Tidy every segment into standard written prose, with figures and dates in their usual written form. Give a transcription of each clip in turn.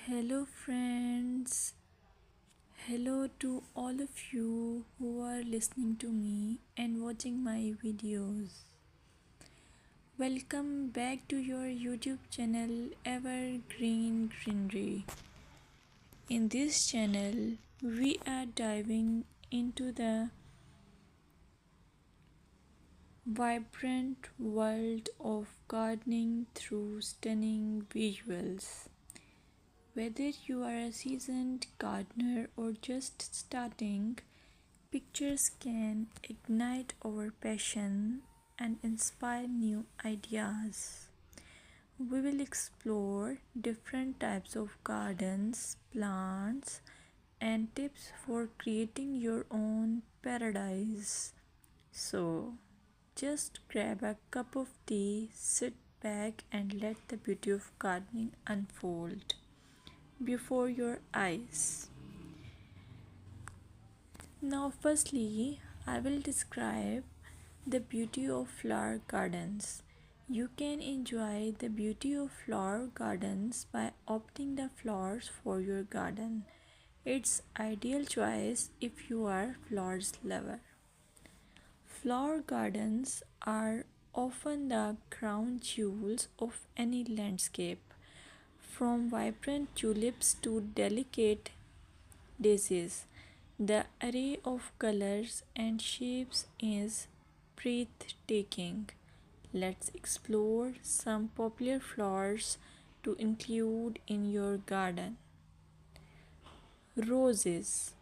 Hello, friends. Hello to all of you who are listening to me and watching my videos. Welcome back to your YouTube channel Evergreen Greenery. In this channel, we are diving into the vibrant world of gardening through stunning visuals. Whether you are a seasoned gardener or just starting, pictures can ignite our passion and inspire new ideas. We will explore different types of gardens, plants, and tips for creating your own paradise. So, just grab a cup of tea, sit back, and let the beauty of gardening unfold before your eyes. Now, firstly, I will describe the beauty of flower gardens. You can enjoy the beauty of flower gardens by opting the flowers for your garden. It's ideal choice if you are flowers lover. Flower gardens are often the crown jewels of any landscape, from vibrant tulips to delicate daisies. The array of colors and shapes is breathtaking. Let's explore some popular flowers to include in your garden. Roses,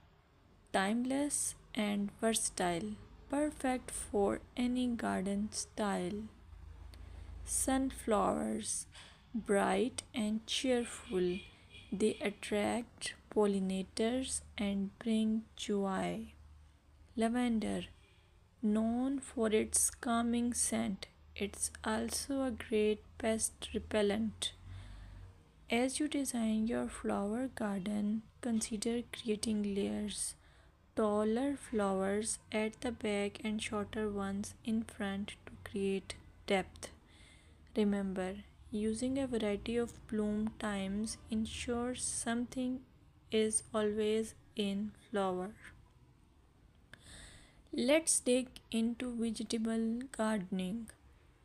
timeless and versatile, perfect for any garden style. Sunflowers, bright and cheerful, they attract pollinators and bring joy. Lavender, known for its calming scent, it's also a great pest repellent. As you design your flower garden, consider creating layers. Taller flowers at the back and shorter ones in front to create depth. Remember, using a variety of bloom times ensures something is always in flower. Let's dig into vegetable gardening.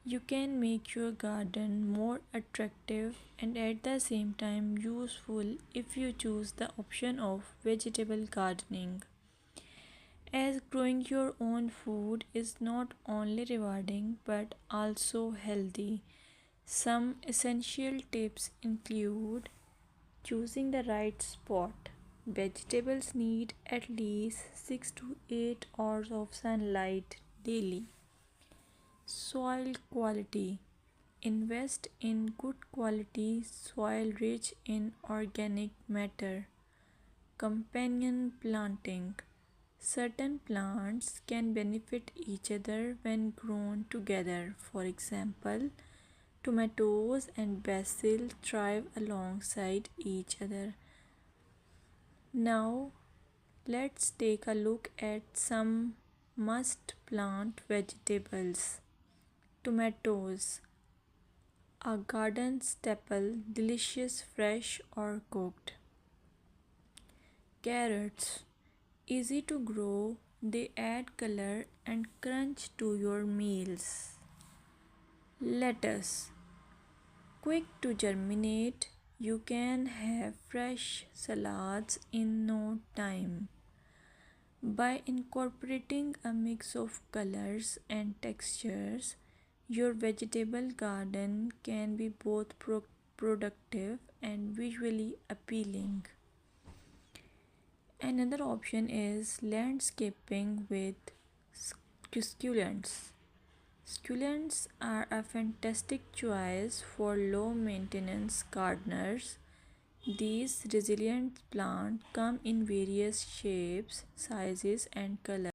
You can make your garden more attractive and at the same time useful if you choose the option of vegetable gardening. As growing your own food is not only rewarding but also healthy. Some essential tips include choosing the right spot. Vegetables need at least 6 to 8 hours of sunlight daily. Soil quality. Invest in good quality soil rich in organic matter. Companion planting. Certain plants can benefit each other when grown together. For example, tomatoes and basil thrive alongside each other. Now, let's take a look at some must plant vegetables. Tomatoes, a garden staple, delicious fresh or cooked. Carrots, easy to grow, they add color and crunch to your meals. Lettuce, quick to germinate, you can have fresh salads in no time. By incorporating a mix of colors and textures, your vegetable garden can be both productive and visually appealing. Another option is landscaping with succulents. Succulents are a fantastic choice for low maintenance gardeners. These resilient plants come in various shapes, sizes, and colors.